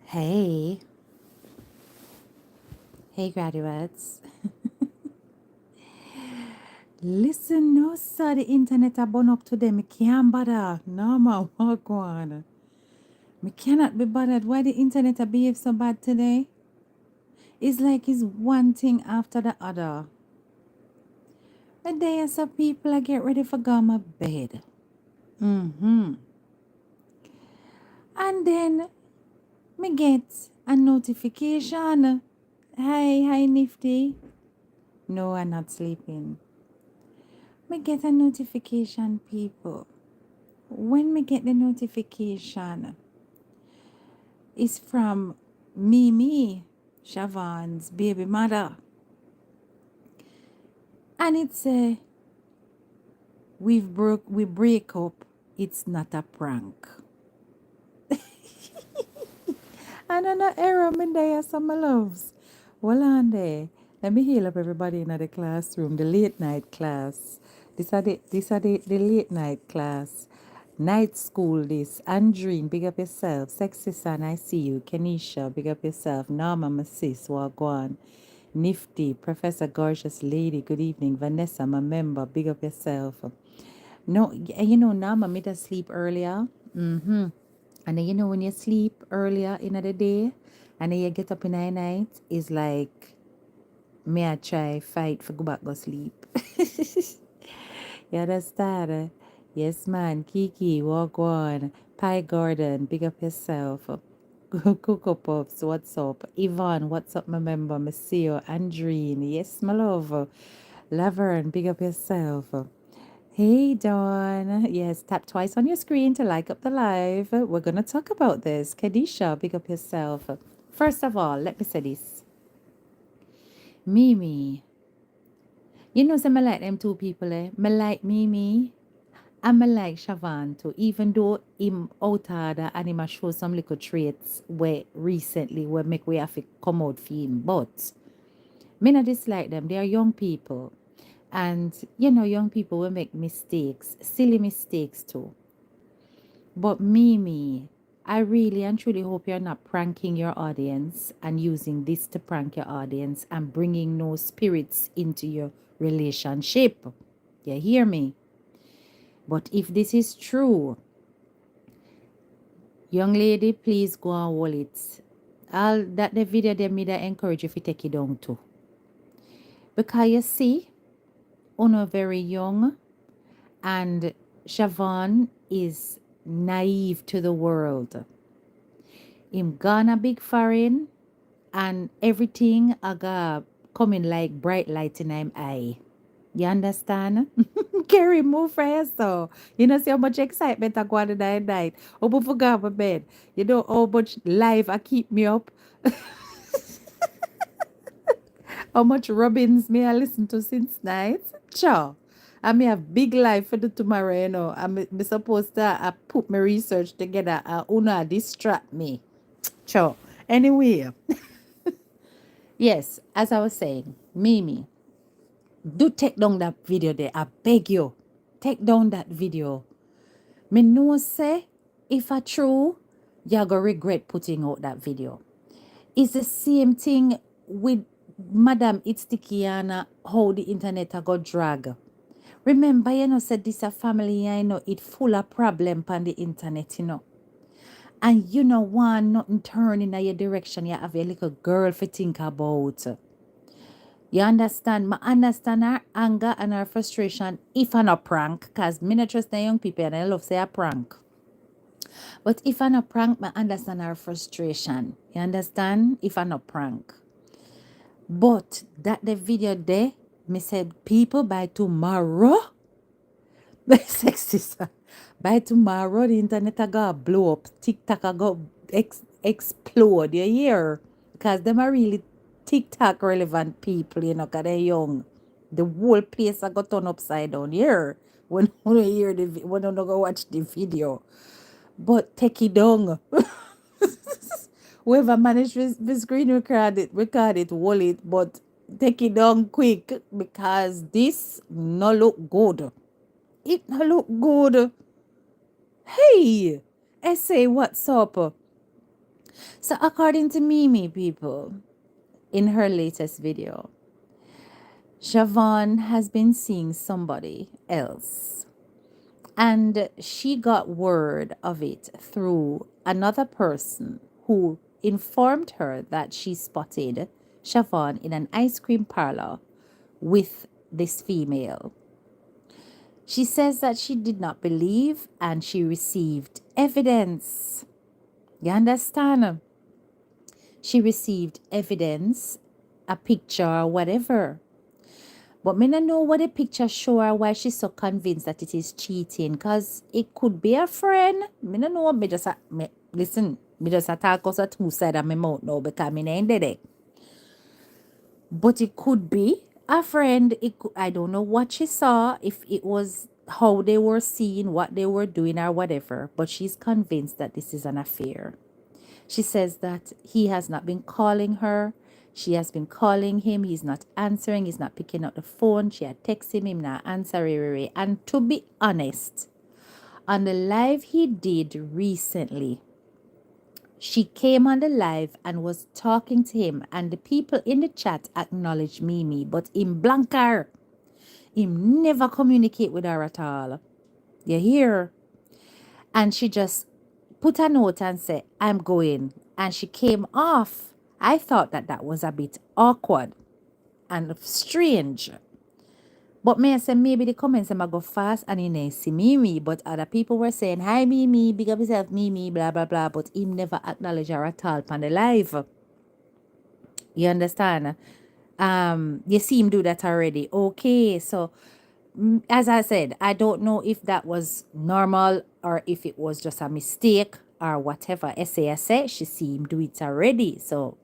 Hey, hey graduates. Listen, no sir, the internet a burn up today. Me can't bother. No man, walk on. Me cannot be bothered. Why the internet a behave so bad today? It's like it's one thing after the other. But there some people I get ready for go my bed. Mm-hmm. And then me get a notification. Hi, Nifty. No, I'm not sleeping. Me get a notification, people. When me get the notification, it's from Mimi, Shavon'S baby mother. And it say, we break up, it's not a prank. And an error me there, some loves. Well on there. Let me heal up everybody in the classroom, the late night class. This are the late night class. Night school this. Andrine, big up yourself. Sexy son, I see you. Kenisha, big up yourself. Norma, my sis, Wagwan. Nifty, Professor Gorgeous Lady, good evening. Vanessa, my member, big up yourself. No, Norma made us sleep earlier. Mm-hmm. And then when you sleep earlier in the day and then you get up in the night, it's like me I try fight for go back go sleep. You understand? Yes man, Kiki, walk on. Pie Garden, big up yourself. Cocoa Puffs, what's up? Yvonne, what's up, my member? Monsieur, Andrine, yes, my love. Laverne, big up yourself. Hey, Dawn. Yes, tap twice on your screen to like up the live. We're going to talk about this. Kadisha, big up yourself. First of all, let me say this. Mimi. You know, some I like them two people, eh? Me like Mimi and me like Shavon too, even though him out harder and him a show some little traits where recently where make we have to come out for him. But me not dislike them. They are young people. And, young people will make mistakes, silly mistakes too. But Mimi, I really and truly hope you're not pranking your audience and using this to prank your audience and bringing no spirits into your relationship. You hear me? But if this is true, young lady, please go and hold it. All that the video they made, I encourage you to take it down too. Because you see, Uno very young and Shavon is naive to the world. Him gone a big foreign and everything aga coming like bright light in him eye. You understand? Carry move for you so. You know see how much excitement I go on in the night. Oh, but forgot my bed. You know how much life I keep me up. How much Robbins may I listen to since night? Sure. I may have big life for the tomorrow, I'm supposed to put my research together and una distract me. Sure. Anyway, yes, as I was saying, Mimi, do take down that video there. I beg you. Take down that video. Me know say, if I true, you're going to regret putting out that video. It's the same thing with Madam Itstikiana, how the internet a go drag. Remember, said this a family, it full of problem on the internet. And want nothing turn in your direction, you have a little girl to think about. You understand? I understand her anger and her frustration if I'm a prank, because me not trust the young people and I love say a prank. But if I'm a prank, I understand her frustration. You understand? If I'm a prank. But that the video there, me said, people by tomorrow, by sexy son, by tomorrow the internet a go blow up, TikTok a go explode, you hear? Because them are really TikTok relevant people, because they're young. The whole place a go turn upside down, here. When you hear when you go watch the video. But take it down. Whoever managed the screen record it, hold it, but take it down quick because this no look good. It no look good. Hey, I say what's up? So according to Mimi, people, in her latest video, Shavon has been seeing somebody else. And she got word of it through another person who informed her that she spotted Shavon in an ice cream parlor with this female. She says that she did not believe and she received evidence. You understand? She received evidence, a picture, or whatever. But me not know what the picture show or why she's so convinced that it is cheating. Cause it could be a friend. Me not know. Me just listen. Me just talk out of two sides of my mouth now because me ain't dead it. But it could be a friend. I don't know what she saw. If it was how they were seeing, what they were doing, or whatever. But she's convinced that this is an affair. She says that he has not been calling her. She has been calling him. He's not answering. He's not picking up the phone. She had texted him, not answering. And to be honest, on the live he did recently, she came on the live and was talking to him. And the people in the chat acknowledged Mimi, but him blank her. Him never communicate with her at all. You hear? And she just put a note and said, I'm going. And she came off. I thought that that was a bit awkward and strange. But may I say maybe the comments might go fast and he didn't see Mimi. But other people were saying, hi Mimi, big up yourself, Mimi, blah, blah, blah. But him never acknowledged her at all on the live. You understand? You see him do that already. Okay, so as I said, I don't know if that was normal or if it was just a mistake or whatever. I say, she see him do it already. So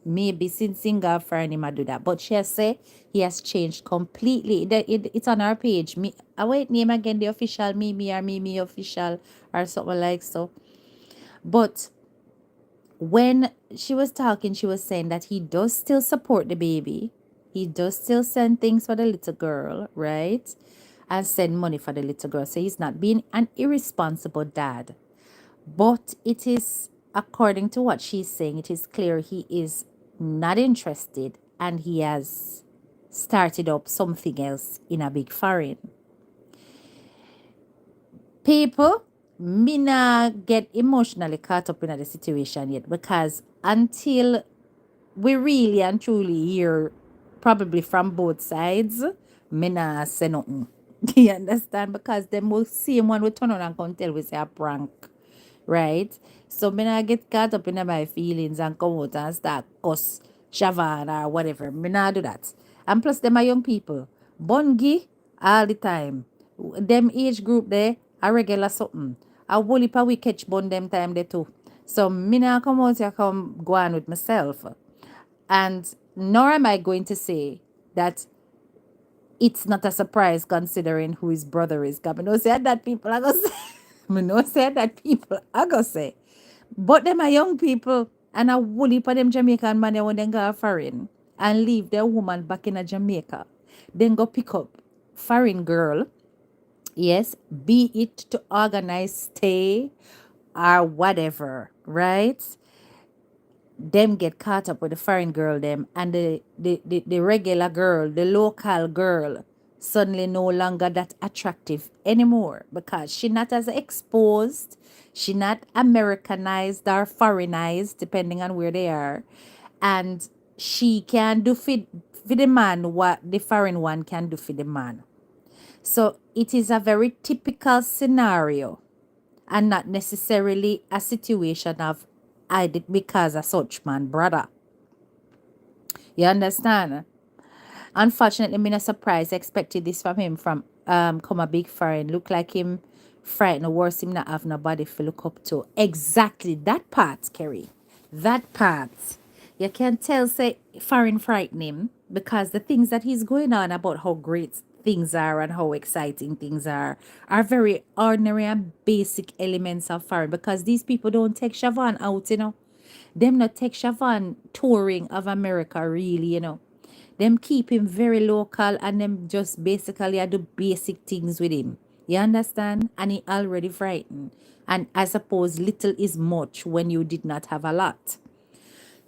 maybe since single friend him do that. But she has said he has changed completely. It's on our page. I wait name again the official Mimi or Mimi official or something like so. But when she was talking, she was saying that he does still support the baby. He does still send things for the little girl, right? And send money for the little girl. So he's not being an irresponsible dad. But it is, according to what she's saying, it is clear he is not interested and he has started up something else in a big foreign. People, me not get emotionally caught up in the situation yet because until we really and truly hear probably from both sides, me not say nothing. You understand? Because them will see one will turn on and come tell we say a prank. Right? So me not get caught up in my feelings and come out and start cuss Shavan or whatever. Me not do that. And plus them are young people. Bungie all the time. Them age group there a regular something. A whole heap we catch bun them time there too. So me not come out here come go on with myself. And nor am I going to say that it's not a surprise considering who his brother is. Because I know say that people are going to say. I know say that people are going to say. But them are young people. And a whole heap of them Jamaican man when they go foreign and leave their woman back in a Jamaica. Then go pick up foreign girl. Yes, be it to organize stay or whatever, right? Them get caught up with the foreign girl them and the regular girl, the local girl, suddenly no longer that attractive anymore because she not as exposed, she not Americanized or foreignized depending on where they are, and she can do for the man what the foreign one can do for the man. So it is a very typical scenario and not necessarily a situation of I did because of such man brother. You understand? Unfortunately, me not surprised. I expected this from him from come a big foreign. Look like him frightened. Worse, him not have nobody to look up to. Exactly that part, Kerry. That part. You can tell say foreign frighten him because the things that he's going on about how great things are and how exciting things are very ordinary and basic elements of foreign because these people don't take Shavon out, you know. Them not take Shavon touring of America really, you know. Them keep him very local and them just basically do basic things with him. You understand? And he already frightened. And I suppose little is much when you did not have a lot.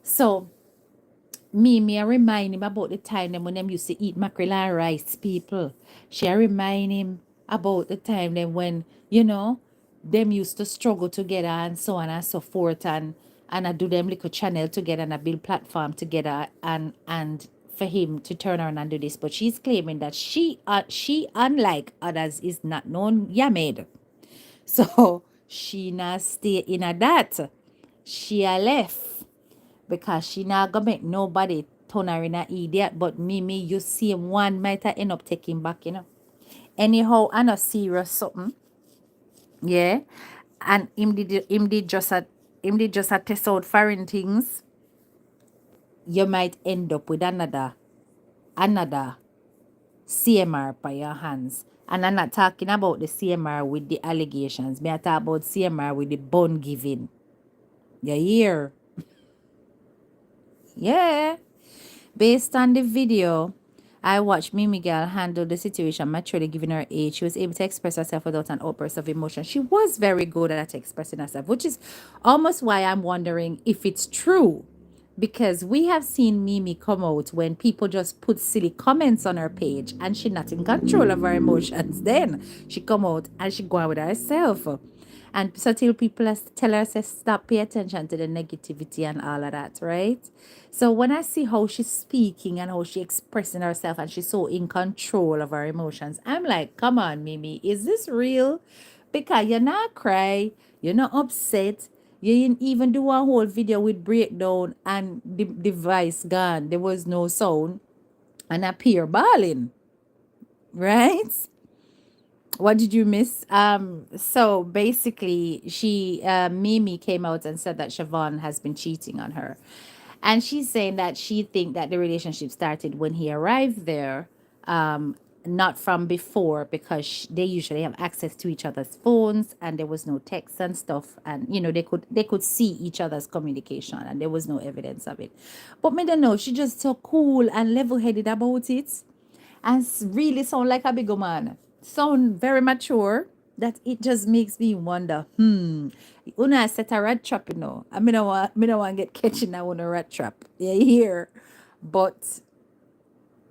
So me I remind him about the time them when them used to eat mackerel and rice, people. She I remind him about the time then when, them used to struggle together and so on and so forth, and I do them little channel together and I build platform together, and for him to turn around and do this. But she's claiming that she unlike others is not known Yamed. So she not stay in a that. She a left because she not gonna make nobody turn her in a idiot. But me, you see one might end up taking back. Anyhow, I not serious something. Yeah. And him did just a test out foreign things. You might end up with another CMR by your hands. And I'm not talking about the CMR with the allegations. Me I talk about CMR with the bone giving. You hear? Yeah. Based on the video, I watched Mimi Girl handle the situation maturely given her age. She was able to express herself without an outburst of emotion. She was very good at expressing herself, which is almost why I'm wondering if it's true. Because we have seen Mimi come out when people just put silly comments on her page and she's not in control of her emotions. Then she come out and she go out with herself. And so till people tell her, say, stop, pay attention to the negativity and all of that, right? So when I see how she's speaking and how she's expressing herself and she's so in control of her emotions, I'm like, come on, Mimi, is this real? Because you're not cry, you're not upset, you didn't even do a whole video with breakdown and the device gone. There was no sound and appear bawling, right? What did you miss? So basically, Mimi came out and said that Shavon has been cheating on her. And she's saying that she think that the relationship started when he arrived there, not from before, because they usually have access to each other's phones and there was no text and stuff, and they could see each other's communication and there was no evidence of it. But me don't know, she just so cool and level-headed about it and really sound like a big man. Sound very mature that it just makes me wonder, Una set a rat trap, I mean, I want get catching that on a rat trap. Yeah, here. But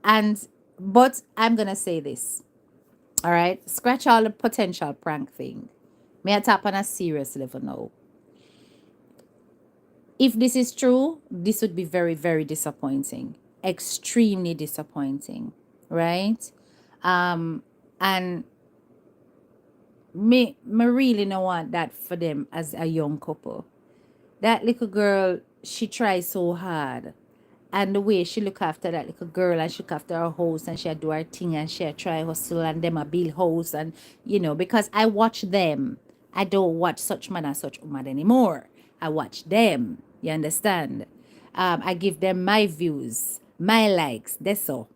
and but I'm gonna say this. All right. Scratch all the potential prank thing. May I tap on a serious level now. If this is true, this would be very, very disappointing. Extremely disappointing. Right? And me really don't want that for them as a young couple. That little girl, she tries so hard. And the way she look after that little girl and she look after her house and she do her thing and she try hustle and them a build house and because I watch them. I don't watch such man and such woman anymore. I watch them. You understand? I give them my views, my likes. That's all.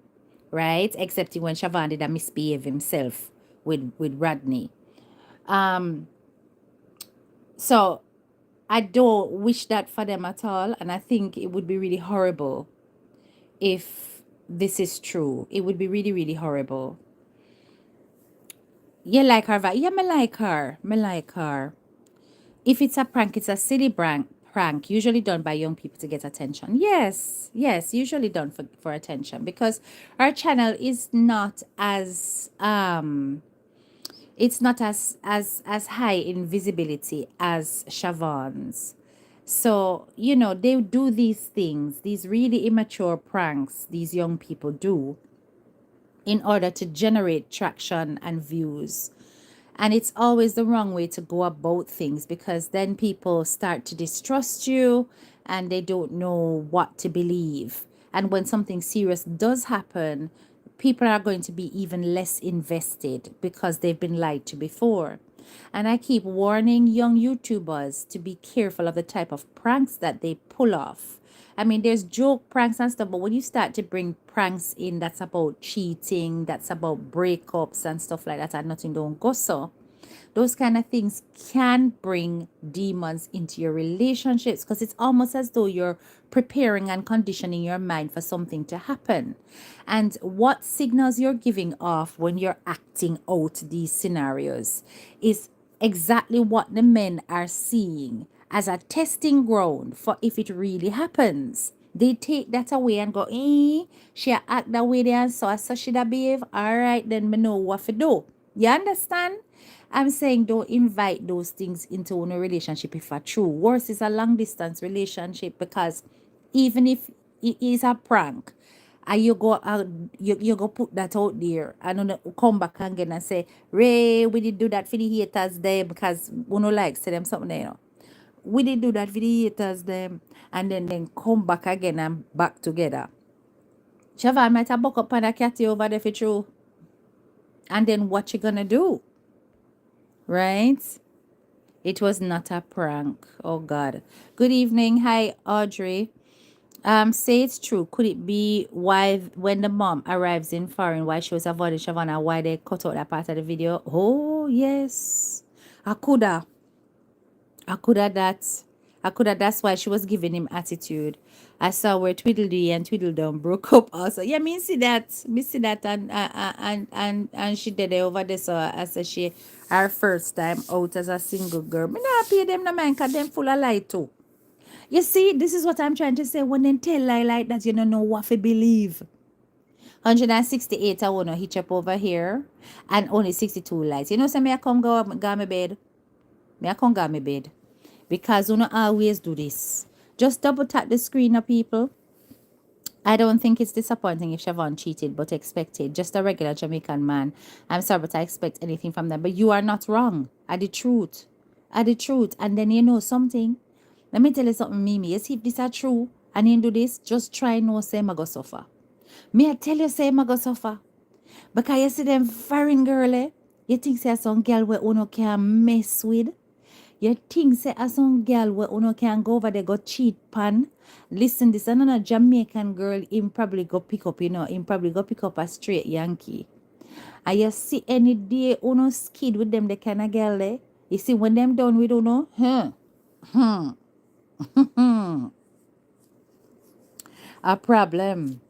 Right? Except when Shavon did a misbehave himself with Rodney. So I don't wish that for them at all. And I think it would be really horrible if this is true. It would be really, really horrible. You like her? Yeah, me like her. Me like her. If it's a prank, it's a silly prank, usually done by young people to get attention. Yes, usually done for attention because our channel is not as it's not as high in visibility as Shavon'S. So, they do these things, these really immature pranks these young people do in order to generate traction and views. And it's always the wrong way to go about things because then people start to distrust you and they don't know what to believe. And when something serious does happen, people are going to be even less invested because they've been lied to before. And I keep warning young YouTubers to be careful of the type of pranks that they pull off. I mean, there's joke pranks and stuff, but when you start to bring pranks in that's about cheating, that's about breakups and stuff like that, and nothing don't go so, Those kind of things can bring demons into your relationships because it's almost as though you're preparing and conditioning your mind for something to happen. And what signals you're giving off when you're acting out these scenarios is exactly what the men are seeing as a testing ground for if it really happens. They take that away and go, she act that way there and so she da behave. All right, then me know what to do. You understand? I'm saying don't invite those things into a relationship if are true. Worse is a long distance relationship because even if it is a prank, and you go out, you go put that out there and then come back again and say, Ray, we did do that for the haters there because we no like say them something there, you know. We did do that for the haters them and then come back again and back together. Siobhan might have buck up on a catty over there for true. And then what you gonna do? Right? It was not a prank. Oh God. Good evening. Hi, Audrey. Say it's true. Could it be why when the mom arrives in foreign, why she was avoiding Shavonna, why they cut out that part of the video? Oh yes. I coulda. I coulda that. I coulda that's why she was giving him attitude. I saw where Tweedledee and Tweedledum broke up also. Yeah, me see that. Me see that and she did it over there. So I said she her first time out as a single girl. Me not pay them no mind cause them full of lie too. You see, this is what I'm trying to say. When they tell lie like that, you don't know what to believe. 168 I want to hitch up over here. And only 62 lights. You know, say me I come go my bed. Me I come go my bed. Because you don't always do this. Just double tap the screen of people. I don't think it's disappointing if Shavon cheated, but expected. Just a regular Jamaican man. I'm sorry, but I expect anything from them. But you are not wrong. Are the truth. Are the truth. And then you know something. Let me tell you something, Mimi. You see if this are true and you do this, just try no say I go suffer. Me I tell you say I go suffer. Because you see them foreign girl, you think say some girl where uno can mess with. You think say some girl where uno can go over there go cheat pan. Listen, this another Jamaican girl him probably go pick up, him probably go pick up a straight Yankee. And you see any day uno skid with them the kind of girl there. You see when them done with uno, a problem.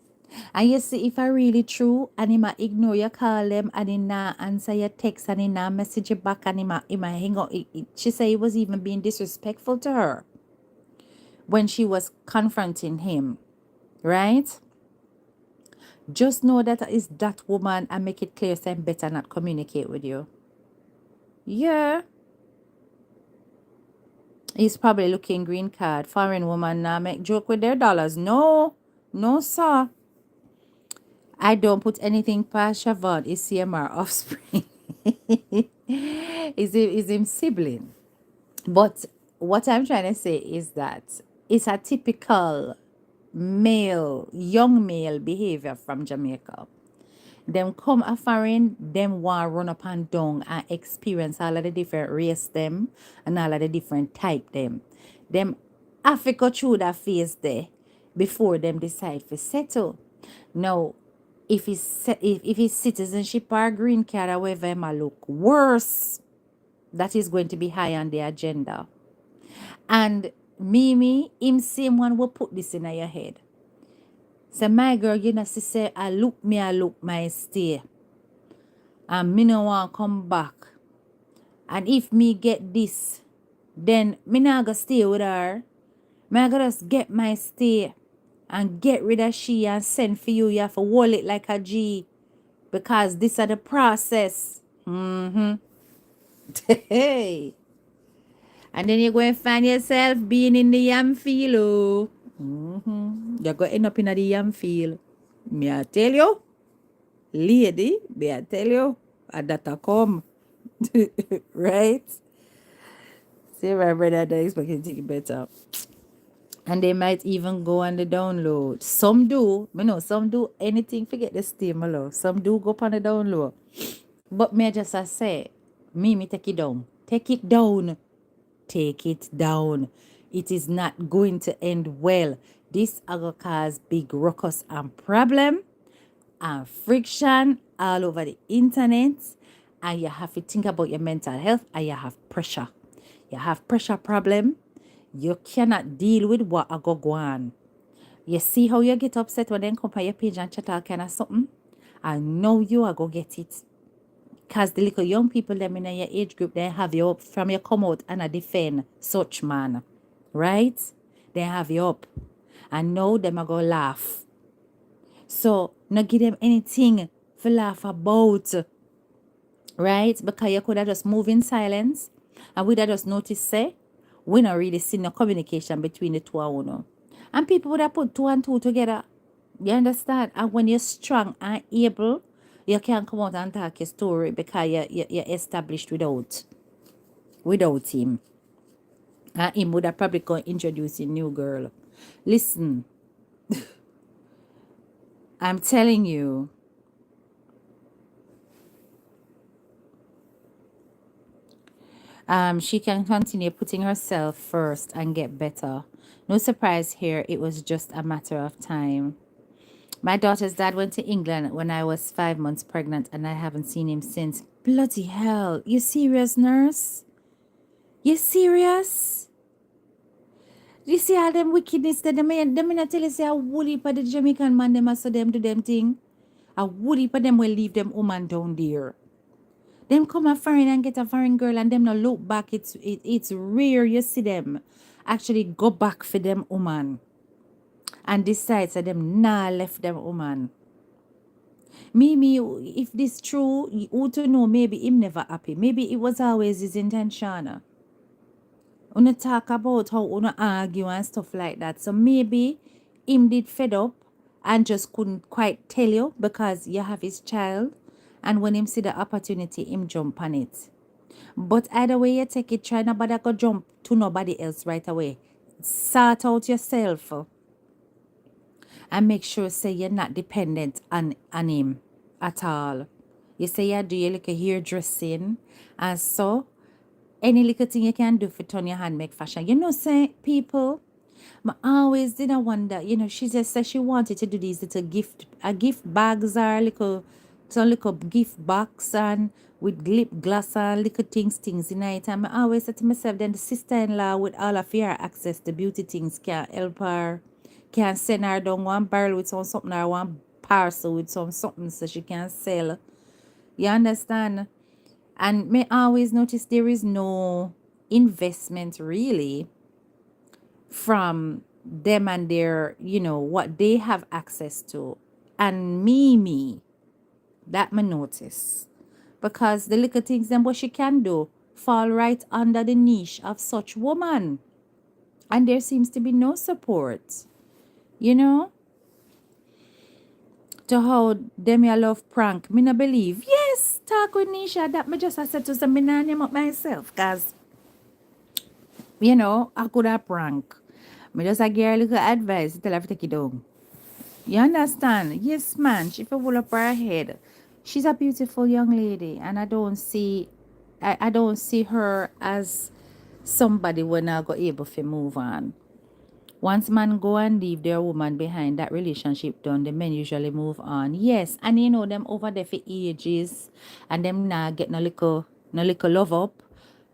And you see, if I really true, and he might ignore your call them, and he not answer your text, and he not message you back, and he might hang out. She said he was even being disrespectful to her when she was confronting him, right? Just know that is that woman and make it clear, so I'm better not communicate with you. Yeah. He's probably looking green card. Foreign woman now make joke with their dollars. No, no, sir. I don't put anything past Shavon. Is CMR offspring. is him sibling. But what I'm trying to say is that it's a typical male, young male behavior from Jamaica. Them come a foreign, them want run up and down and experience all of the different race them and all of the different type them. Them have to go through that phase there before them decide to settle. Now, if his citizenship or green card, however, it might look worse, that is going to be high on the agenda. And Mimi, him same one will put this in your head. So my girl, you know, she say, I look my stay. And me no want come back. And if me get this, then me not gonna stay with her. Me I gotta just get my stay and get rid of she and send for you. You have to hold it like a G. Because this are the process. Hey. And then you're going to find yourself being in the yam field. Oh. You're going to end up in the yam field. Me I tell you. Lady, me I tell you. And that I come. Right? See my brother, they expect you to take it better. And they might even go on the download. Some do. Me know, some do anything. Forget the steam, hello. Some do go on the download. But me just I say, me take it down. Take it down. Take it down. It is not going to end well. This will cause big ruckus and problem and friction all over the internet. and you have to think about your mental health, and you have pressure. You have pressure problem. You cannot deal with what I go on. You see how you get upset when they come on your page and chat all kind of something? I know you are go get it. Because the little young people them in your age group, they have you up from you come out and I defend such man. Right? They have you up. And now them are go laugh. So, not give them anything to laugh about. Right? Because you could have just move in silence. And we'd have just notice, say, we not really see no communication between the two of you. And people would have put two and two together. You understand? And when you're strong and able, you can come out and talk your story because you're established without him. And him would have probably going to introduce a new girl. Listen, I'm telling you, she can continue putting herself first and get better. No surprise here, it was just a matter of time. My daughter's dad went to England when I was 5 months pregnant and I haven't seen him since. Bloody hell. You serious, nurse? You serious? You see all them wickedness that them not tell you say a woolly for the Jamaican man them so them do them thing. A woolly for them will leave them woman down there. Them come a foreign and get a foreign girl and them not look back. It's rare you see them actually go back for them woman and decide that them nah left them woman. Maybe if this true, who to know, maybe him never happy. Maybe it was always his intention. Una talk about how una argue and stuff like that. So maybe him did fed up and just couldn't quite tell you because you have his child. And when him see the opportunity, him jump on it. But either way you take it, try nobody go jump to nobody else right away. Sort out yourself and make sure say you're not dependent on him at all. You say you do your little hairdressing and so any little thing you can do for turn your hand make fashion. You know, say people, I always did I wonder, you know, she just said she wanted to do these little gift bags or some little gift box and with lip gloss and little things in it. And I always said to myself, then the sister-in-law with all of her access to beauty things can help her, can send her down one barrel with some something or one parcel with some something so she can sell. You understand? And may always notice there is no investment really from them and their, you know, what they have access to. And me, that me notice. Because the little things then what she can do fall right under the niche of such woman. And there seems to be no support. You know? To how them I love prank. Me not believe. Yes, talk with Nisha. That me just I said to some me nah name up myself. Cause you know, I could have prank. Me just I give her a little advice. Tell her to take it down. You understand? Yes, man. She feel full up her head. She's a beautiful young lady, and I don't see her as somebody when I go able to move on. Once man go and leave their woman behind, that relationship done, the men usually move on. Yes, and you know them over there for ages, and them now get no little love up.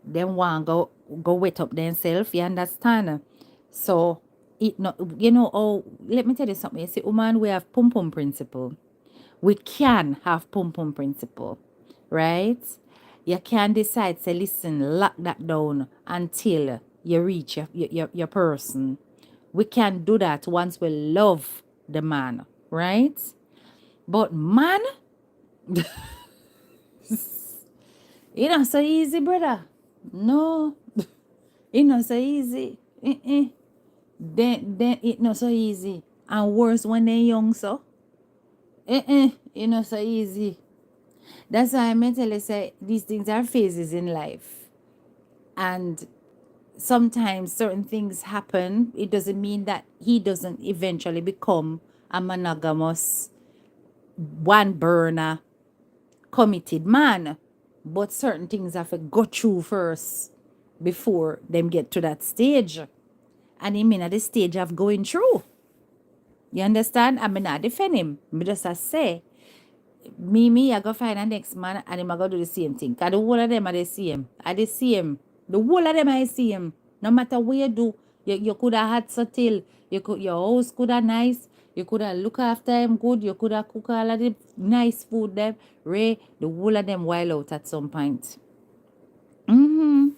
Them want go wet up themselves. You understand? So it not, you know. Oh, let me tell you something. You see, woman, we have pum pum principle. We can have pum pum principle, right? You can decide, say, listen, lock that down until you reach your person. We can do that once we love the man, right? But man, it not so easy, brother. No, it not so easy. Then it not so easy. And worse when they young, so. It not so easy. That's why I mentally say these things are phases in life. And sometimes certain things happen. It doesn't mean that he doesn't eventually become a monogamous, one burner, committed man. But certain things have to go through first before them get to that stage. And he mean at the stage of going through. You understand? I mean not defend him. I just say Me, I go find a next man and him I go do the same thing. Cause the whole of them are the same. Are the same. The whole of them are the same. No matter what you do, you could have had subtle. Your house could have nice. You could have look after him good. You could have cook all of the nice food them. Ray, the whole of them wild out at some point. Mm-hmm.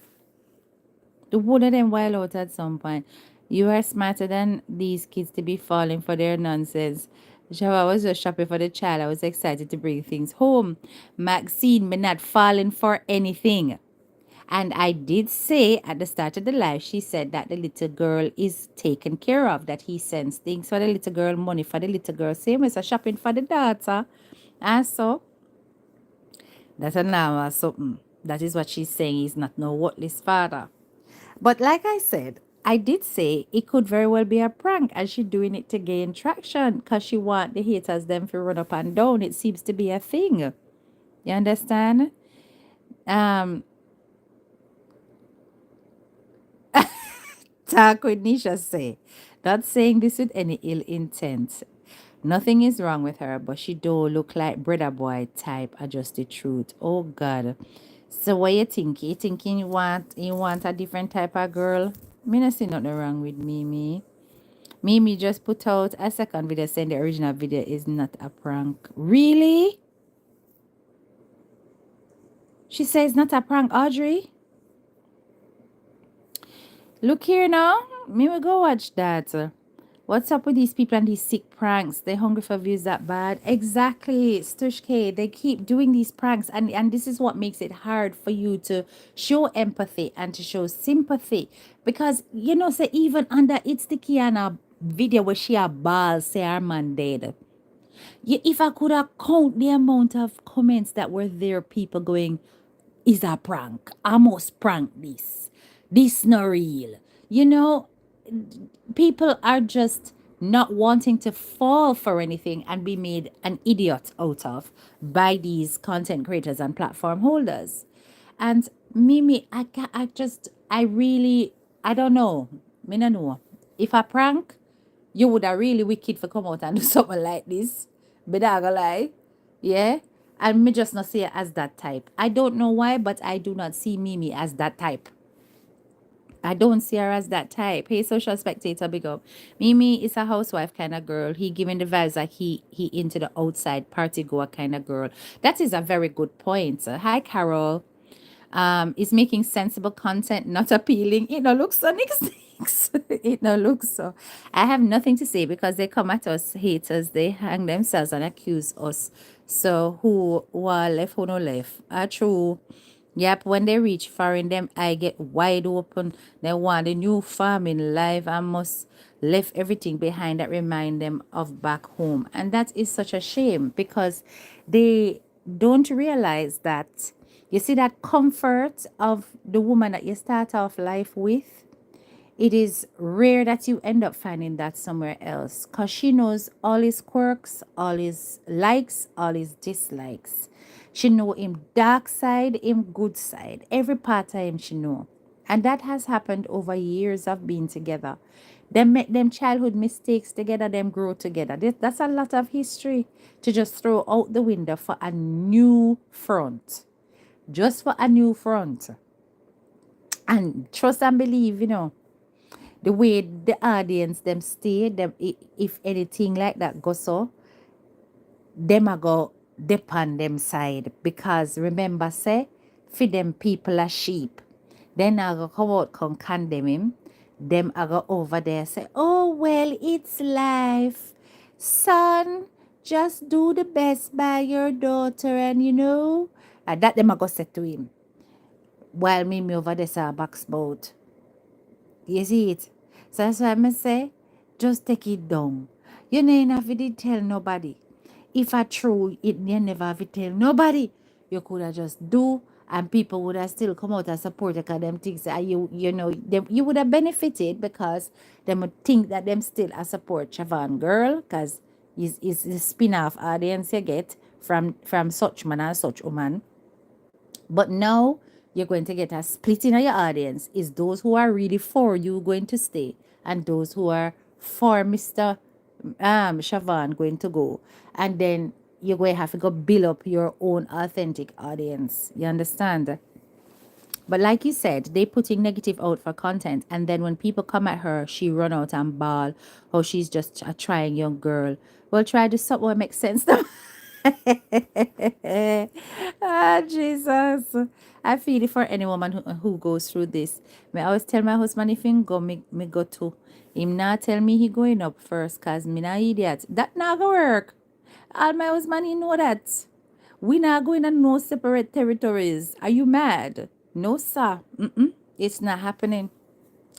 The whole of them wild out at some point. You are smarter than these kids to be falling for their nonsense. Shava was just shopping for the child. I was excited to bring things home. Maxine, me not falling for anything. And I did say at the start of the live, she said that the little girl is taken care of, that he sends things for the little girl, money for the little girl, same as a shopping for the daughter. And so, that's a normal something. That is what she's saying. He's not no worthless father. But like I said, I did say it could very well be a prank and she doing it to gain traction because she want the haters them to run up and down. It seems to be a thing. You understand? Um, Talk with Nisha say, not saying this with any ill intent. Nothing is wrong with her, but she don't look like brother boy type. I just the truth. Oh God. So what you think? You thinking you want a different type of girl? Me not see nothing wrong with Mimi. Mimi just put out a second video saying the original video is not a prank. Really? She says not a prank, Audrey. Look here now. Me will go watch that. What's up with these people and these sick pranks? They hungry for views that bad? Exactly, Stushke. They keep doing these pranks, and this is what makes it hard for you to show empathy and to show sympathy. Because say even under it's the Kiana video where she a ball say her man dead. If I could have count the amount of comments that were there, people going, is a prank. I must prank this. This not real. You know, people are just not wanting to fall for anything and be made an idiot out of by these content creators and platform holders. And Mimi, I really, I don't know. Me no know. If I prank, you would have really wicked for come out and do something like this. But I go lie. Yeah. And me just not see her as that type. I don't know why, but I do not see Mimi as that type. I don't see her as that type. Hey, social spectator, big up. Mimi is a housewife kind of girl. He giving the vibes like he into the outside party goer kind of girl. That is a very good point. Hi, Carol. Is making sensible content not appealing. It no looks so next. It no looks so. I have nothing to say because they come at us haters. They hang themselves and accuse us. So who are left, who no left? True. Yep, when they reach foreign, them I get wide open. They want a new farm in life and must leave everything behind that remind them of back home. And that is such a shame because they don't realize that you see that comfort of the woman that you start off life with, it is rare that you end up finding that somewhere else because she knows all his quirks, all his likes, all his dislikes. She know him dark side, him good side. Every part of him she know. And that has happened over years of being together. Them make them childhood mistakes together, them grow together. That's a lot of history to just throw out the window for a new front. Just for a new front. And trust and believe, the way the audience them stay, them if anything like that goes so, them a go depend them side because remember say, for them people are sheep. Then I go come out come condemn him. Them I go over there say, oh well, it's life, son. Just do the best by your daughter, and that them I go say to him. While me over there say a box boat. You see it? So that's why I say, just take it down. You ain't have to tell nobody. If I true, it you never have to tell nobody. You could have just do, and people would have still come out and support you because them things that you would have benefited because them would think that them still a support Shavon girl because is the spin-off audience you get from such man and such woman. But now you're going to get a split in your audience. Is those who are really for you going to stay, and those who are for Mr. Shavon going to go. And then you're going to have to go build up your own authentic audience. You understand? But like you said, they putting negative out for content, and then when people come at her, she run out and bawl. Oh, she's just a trying young girl. Well, try to something what makes sense. Ah, Jesus. I feel it for any woman who goes through this. I always tell my husband if he go, me go too. Him not tell me he going up first, cause me not idiot. That not gonna work. All my husband, he know that. We not going on no separate territories. Are you mad? No, sir. Mm-mm. It's not happening.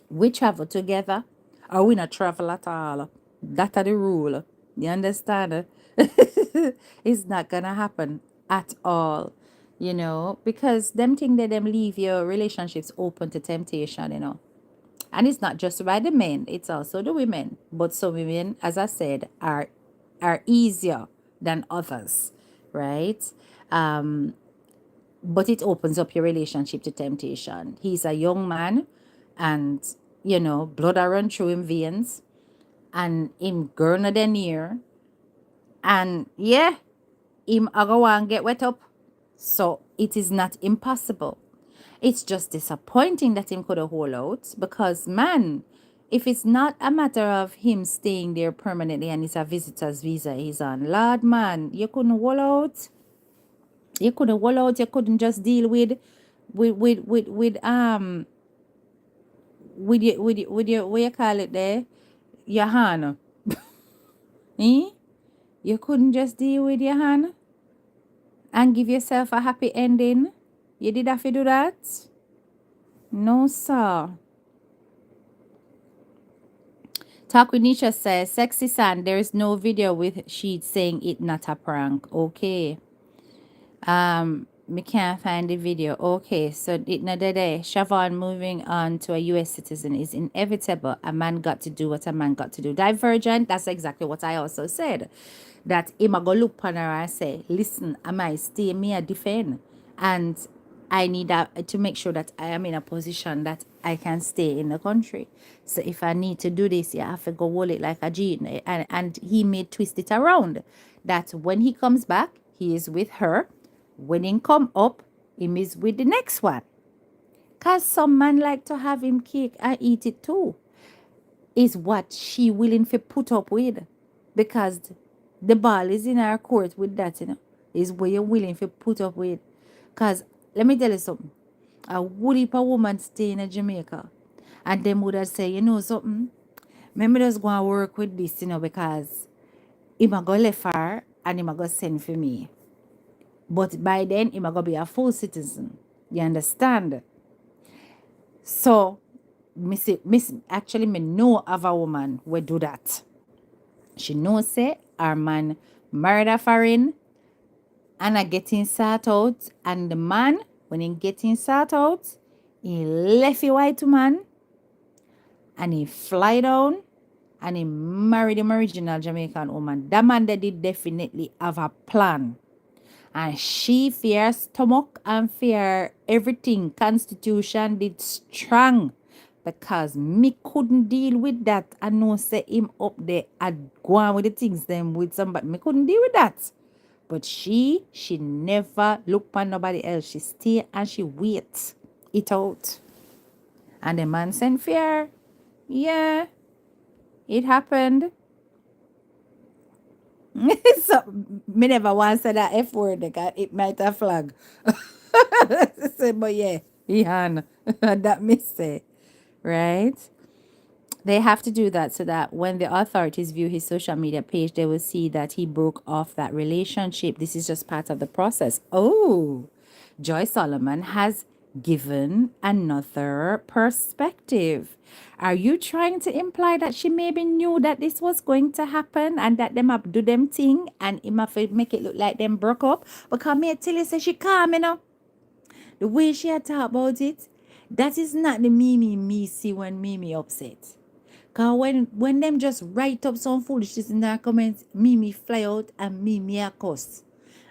We travel together or we not travel at all. That are the rule. You understand? It's not gonna happen at all. You know, because them think that them leave your relationships open to temptation, you know. And it's not just by the men, it's also the women. But some women, as I said, are easier than others, right? Um, but it opens up your relationship to temptation. He's a young man, and you know, blood are run through him veins, and him gurner than near, and yeah, him a go and get wet up. So it is not impossible. It's just disappointing that him could have hold out because man, if it's not a matter of him staying there permanently and it's a visitor's visa he's on, Lord man, you couldn't hold out. You couldn't hold out. You couldn't just deal with with your what you call it there, your hand. Eh? You couldn't just deal with your hand and give yourself a happy ending. You did have to do that. No, sir. Talk with Nisha says, Sexy San, there is no video with she saying it not a prank. Okay. Me can't find the video. Okay, so it another day. Shavon moving on to a US citizen is inevitable. A man got to do what a man got to do. Divergent, that's exactly what I also said. That him a go look on her and say, listen, am I stay me a defend? And I need to make sure that I am in a position that I can stay in the country. So if I need to do this, you have to go hold it like a gene. And he may twist it around. That when he comes back, he is with her. When he come up, him is with the next one. Because some man like to have him cake and eat it too. Is what she willing to put up with. Because the ball is in our court with that, you know. Is what you're willing to put up with. Because, let me tell you something. A would if a woman stay in Jamaica and them would have say, you know something, maybe just go and work with this, you know, because he might go left her and he might go send for me. But by then, he might go be a full citizen. You understand? So, actually, me know of a woman who do that. She knows say our man married a foreign and I getting sort out, and the man, when he getting sort out, he left a white man and he fly down and he married the original Jamaican woman. That man that did definitely have a plan. And she fear stomach and fear everything. Constitution did strong. Because me couldn't deal with that. I know say him up there. I'd go on with the things them with somebody. Me couldn't deal with that. But she never look for nobody else. She stay and she wait it out. And the man sent fear. Yeah, it happened. So, me never want to say that F word because it might have flag. Say, but yeah, Ihan, that me say, right? They have to do that so that when the authorities view his social media page, they will see that he broke off that relationship. This is just part of the process. Oh, Joy Solomon has given another perspective. Are you trying to imply that she maybe knew that this was going to happen and that them have do them thing and him have to make it look like them broke up? Because me tell you say she calm, you know. The way she had talk about it, that is not the Mimi me see when Mimi upset. Cause when them just write up some foolishness in their comments, Mimi fly out and Mimi a cuss.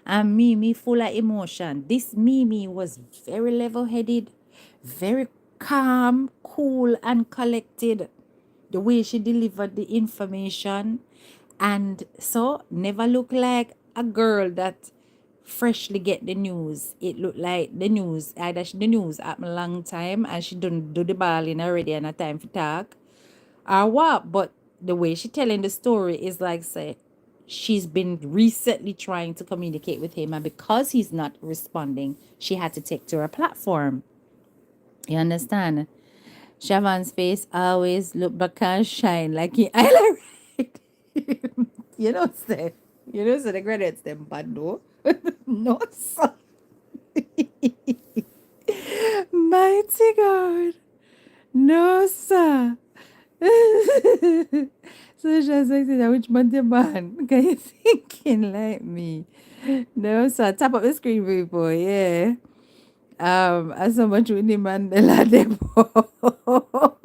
And Mimi full of emotion. This Mimi was very level-headed, very calm, cool, and collected. The way she delivered the information. And so never look like a girl that freshly get the news. It look like the news, either the news happened a long time and she don't do the balling already and a time for talk, or what. But the way she telling the story is like say she's been recently trying to communicate with him, and because he's not responding, she had to take to her platform. You understand? Shavon'S face always look back and shine like he highlight. You know, say, say the credits them bad though. No, sir. Mighty God. No, sir. So just like that, which month you born? Can you thinking like me? No, sir. Tap up the screen, people. Yeah. As so much Winnie Mandela depot.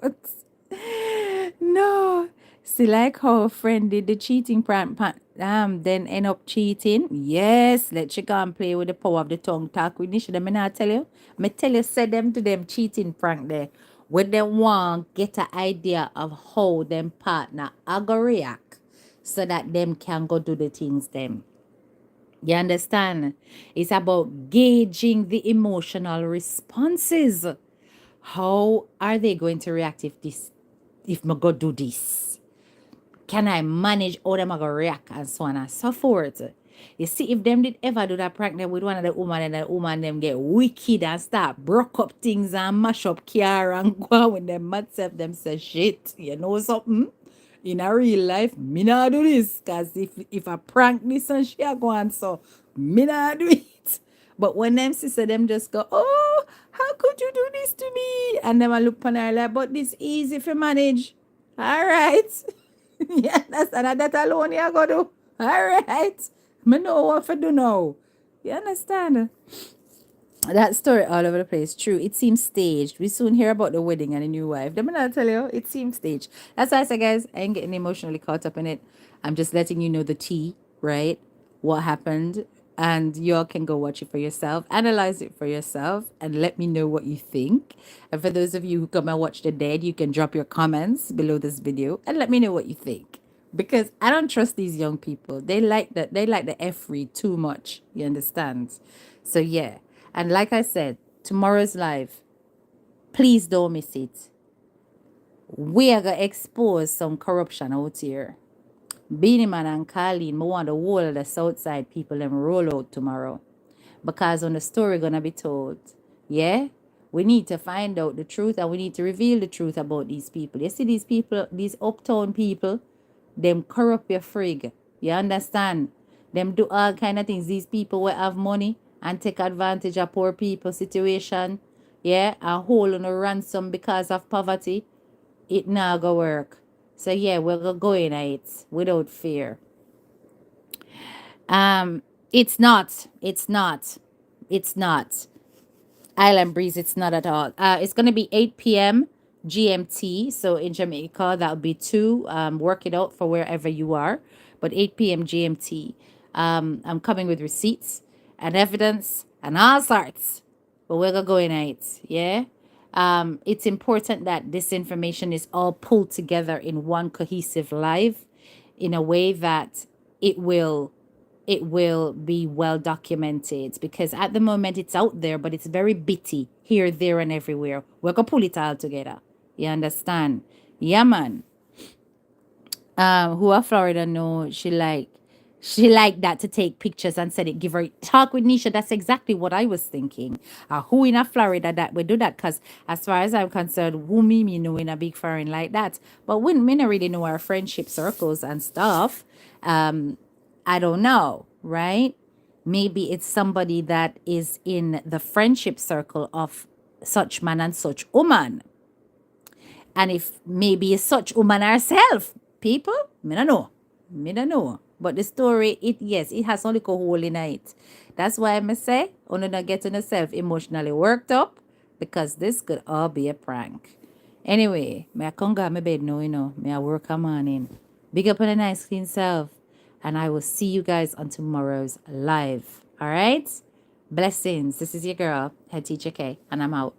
No. See, like how a friend did the cheating prank, then end up cheating. Yes, let you go and play with the power of the tongue talk with Nisha. Them, I tell you. Me tell you, say them to them cheating prank there. When they want get an idea of how them partner are gonna react so that them can go do the things them. You understand? It's about gauging the emotional responses. How are they going to react if me go do this? Can I manage how them gonna react and so on and so forth? You see, if them did ever do that prank them with one of the woman and the woman them get wicked and start broke up things and mash up car and go on with them mad self, them say shit, you know something? In a real life, me not do this. Cause if I prank this and she a go on so me not do it. But when them sister them just go, oh, how could you do this to me? And them I look upon her like, but this easy for manage. All right. Yeah, that alone you go do. All right. Me know what to do now. You understand? That story all over the place. True, it seems staged. We soon hear about the wedding and the new wife. Let me not tell you, it seems staged. That's why I say, guys, I ain't getting emotionally caught up in it. I'm just letting you know the tea, right? What happened. And y'all can go watch it for yourself, analyze it for yourself, and let me know what you think. And for those of you who come and watch the dead, you can drop your comments below this video and let me know what you think. Because I don't trust these young people. They like the F read too much. You understand? So yeah. And like I said, tomorrow's live, please don't miss it. We are going to expose some corruption out here. Beanie Man and Colleen, I want the whole of the Southside people them roll out tomorrow. Because when the story going to be told, yeah, we need to find out the truth and we need to reveal the truth about these people. You see these people, these uptown people, them corrupt your frig. You understand? Them do all kind of things. These people will have money and take advantage of poor people situation. Yeah, and hold on a ransom because of poverty. It not go work. So yeah, we're gonna go in it without fear. It's not. It's not. It's not. Island Breeze, it's not at all. It's going to be 8 p.m. GMT. So in Jamaica, that would be 2. Work it out for wherever you are. But 8 p.m. GMT. I'm coming with receipts and evidence and all sorts. But we're going to go in it. Yeah? It's important that this information is all pulled together in one cohesive live in a way that it will be well documented, because at the moment it's out there, but it's very bitty here, there, and everywhere. We're gonna pull it all together. You understand? Yeah, man. Who a Florida know she like that to take pictures and said it. Give her talk with Nisha. That's exactly what I was thinking. Who in a Florida that would do that? Because as far as I'm concerned, who me know in a big foreign like that. But when me not really know our friendship circles and stuff, I don't know, right? Maybe it's somebody that is in the friendship circle of such man and such woman. And if maybe it's such woman herself, people, me don't know. Me don't know. But the story, it has only a hole in it. That's why I say, only not getting yourself emotionally worked up, because this could all be a prank. Anyway, me I come go my bed now, me I work a morning. Big up on a nice clean self. And I will see you guys on tomorrow's live. All right? Blessings. This is your girl, Head Teacher K, and I'm out.